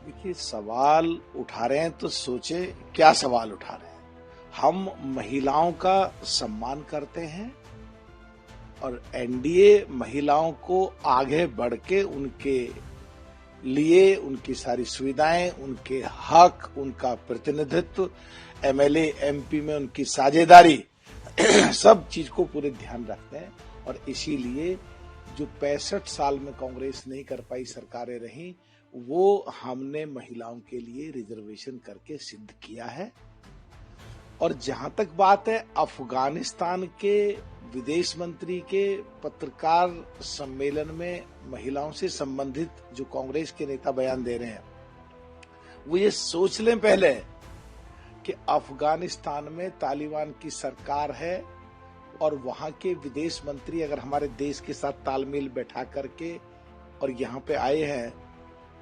देखिए, सवाल उठा रहे हैं तो सोचे क्या सवाल उठा रहे हैं। हम महिलाओं का सम्मान करते हैं और एनडीए महिलाओं को आगे बढ़ के उनके लिए उनकी सारी सुविधाएं, उनके हक, उनका प्रतिनिधित्व, एमएलए एमपी में उनकी साझेदारी सब चीज को पूरे ध्यान रखते हैं। और इसीलिए जो 65 साल में कांग्रेस नहीं कर पाई सरकारें रही, वो हमने महिलाओं के लिए रिजर्वेशन करके सिद्ध किया है। और जहां तक बात है अफगानिस्तान के विदेश मंत्री के पत्रकार सम्मेलन में महिलाओं से संबंधित जो कांग्रेस के नेता बयान दे रहे हैं, वो ये सोच लें पहले कि अफगानिस्तान में तालिबान की सरकार है और वहां के विदेश मंत्री अगर हमारे देश के साथ तालमेल बैठा करके और यहाँ पे आए हैं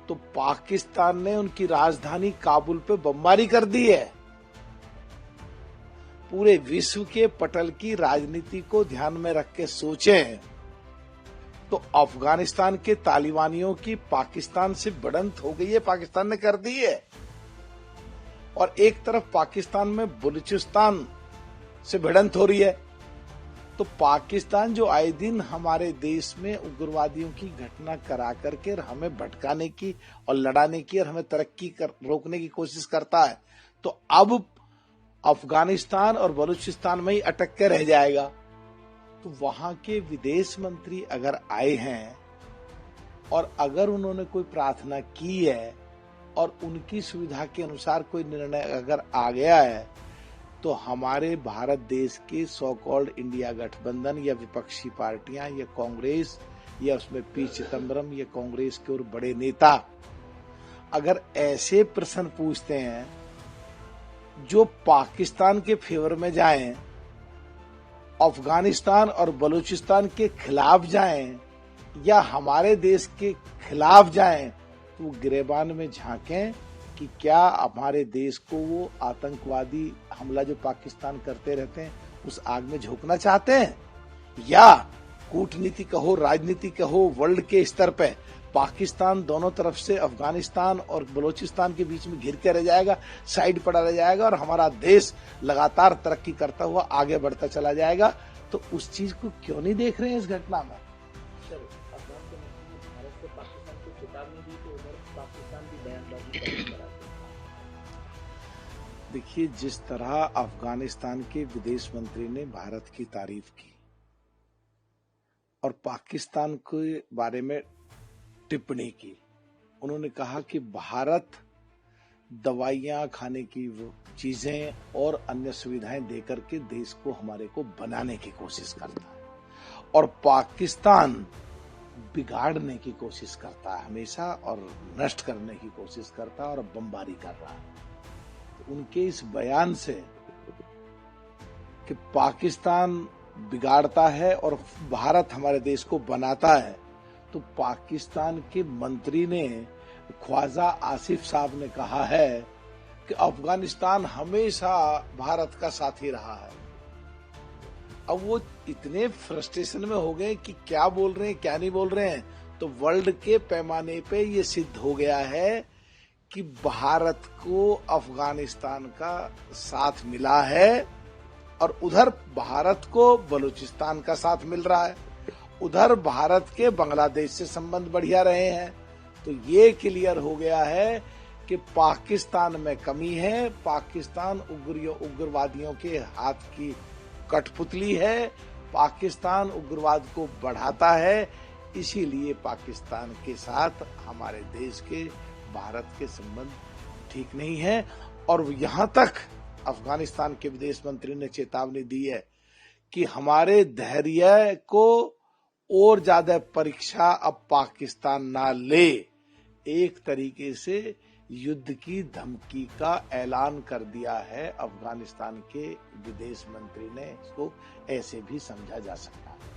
तो पाकिस्तान ने उनकी राजधानी काबुल पे बमबारी कर दी है। पूरे विश्व के पटल की राजनीति को ध्यान में रख के सोचें तो अफगानिस्तान के तालिबानियों की पाकिस्तान से भिड़ंत हो गई है, पाकिस्तान ने कर दी है। और एक तरफ पाकिस्तान में बलूचिस्तान से भिड़ंत हो रही है। तो पाकिस्तान जो आए दिन हमारे देश में उग्रवादियों की घटना करा करके हमें भटकाने की और लड़ाने की और हमें तरक्की रोकने की कोशिश करता है, तो अब अफगानिस्तान और बलूचिस्तान में ही अटक के रह जाएगा। तो वहां के विदेश मंत्री अगर आए हैं और अगर उन्होंने कोई प्रार्थना की है और उनकी सुविधा के अनुसार कोई निर्णय अगर आ गया है, तो हमारे भारत देश के सो कॉल्ड इंडिया गठबंधन या विपक्षी पार्टियां या कांग्रेस या उसमें पी चिदम्बरम या कांग्रेस के और बड़े नेता अगर ऐसे प्रश्न पूछते हैं जो पाकिस्तान के फेवर में जाएं, अफगानिस्तान और बलूचिस्तान के खिलाफ जाएं या हमारे देश के खिलाफ जाएं, तो गिरेबान में झांकें कि क्या हमारे देश को वो आतंकवादी हमला जो पाकिस्तान करते रहते हैं उस आग में झोंकना चाहते हैं, या कूटनीति कहो, राजनीति कहो, वर्ल्ड के स्तर पे पाकिस्तान दोनों तरफ से अफगानिस्तान और बलूचिस्तान के बीच में घिर के रह जाएगा, साइड पड़ा रह जाएगा और हमारा देश लगातार तरक्की करता हुआ आगे बढ़ता चला जाएगा। तो उस चीज को क्यों नहीं देख रहे हैं इस घटना में? देखिए, जिस तरह अफगानिस्तान के विदेश मंत्री ने भारत की तारीफ की और पाकिस्तान के बारे में टिप्पणी की, उन्होंने कहा कि भारत दवाइयां खाने की वो चीजें और अन्य सुविधाएं देकर के देश को हमारे को बनाने की कोशिश करता है और पाकिस्तान बिगाड़ने की कोशिश करता है हमेशा और नष्ट करने की कोशिश करता है और बमबारी कर रहा है। तो उनके इस बयान से कि पाकिस्तान बिगाड़ता है और भारत हमारे देश को बनाता है, तो पाकिस्तान के मंत्री ने, ख्वाजा आसिफ साहब ने कहा है कि अफगानिस्तान हमेशा भारत का साथी रहा है। अब वो इतने फ्रस्ट्रेशन में हो गए कि क्या बोल रहे हैं क्या नहीं बोल रहे हैं। तो वर्ल्ड के पैमाने पे ये सिद्ध हो गया है कि भारत को अफगानिस्तान का साथ मिला है और उधर भारत को बलूचिस्तान का साथ मिल रहा है, उधर भारत के बांग्लादेश से संबंध बढ़िया रहे हैं। तो ये क्लियर हो गया है कि पाकिस्तान में कमी है, पाकिस्तान उग्रवादियों के हाथ की कठपुतली है, पाकिस्तान उग्रवाद को बढ़ाता है। इसीलिए पाकिस्तान के साथ हमारे देश के, भारत के संबंध ठीक नहीं है। और यहां तक अफगानिस्तान के विदेश मंत्री ने चेतावनी दी है कि हमारे धैर्य को और ज्यादा परीक्षा अब पाकिस्तान ना ले। एक तरीके से युद्ध की धमकी का ऐलान कर दिया है अफगानिस्तान के विदेश मंत्री ने, इसको ऐसे भी समझा जा सकता है।